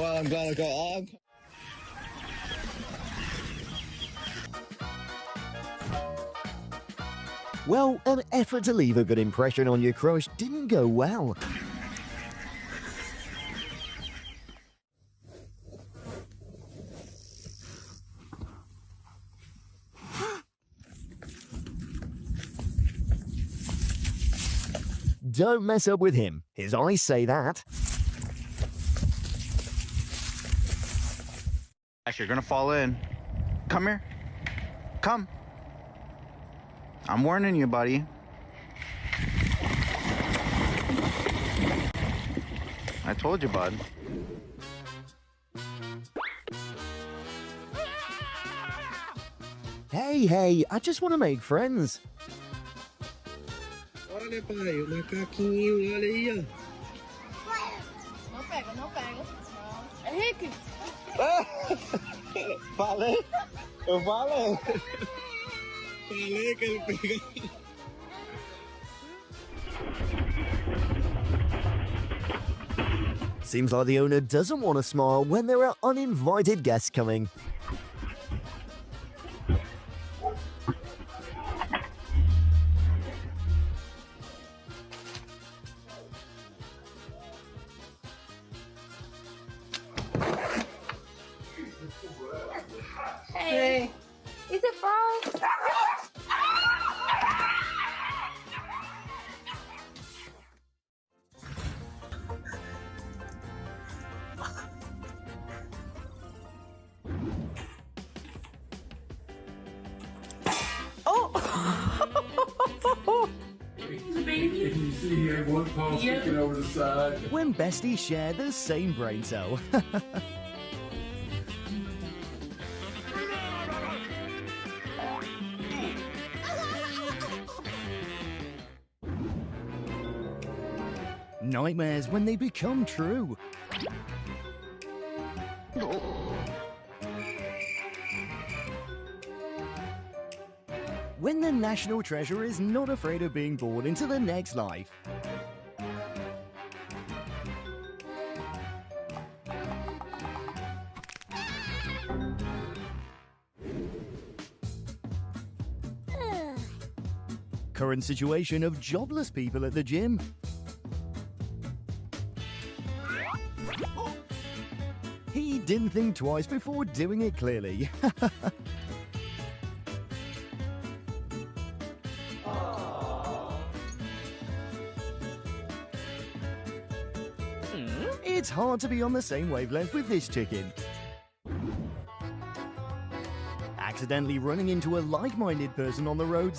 Well, I'm glad I got on. Well, an effort to leave a good impression on your crush didn't go well. Don't mess up with him. His eyes say that. You're gonna fall in. Come here. Come. I'm warning you, buddy. I told you, bud. Hey, I just want to make friends. Olha, pai, o macaquinho, olha aí, ó. Não pega, não pega. Não. Henrique! Falei? Eu falei. Falei que ele pegou. Seems like the owner doesn't want to smile when there are uninvited guests coming. Hey, is it frost? You see he had one paw sticking over the side. When besties share the same brain cell. Nightmares when they become true. When the national treasure is not afraid of being bored into the next life. Current situation of jobless people at the gym. He didn't think twice before doing it clearly. It's hard to be on the same wavelength with this chicken. Accidentally running into a like-minded person on the roads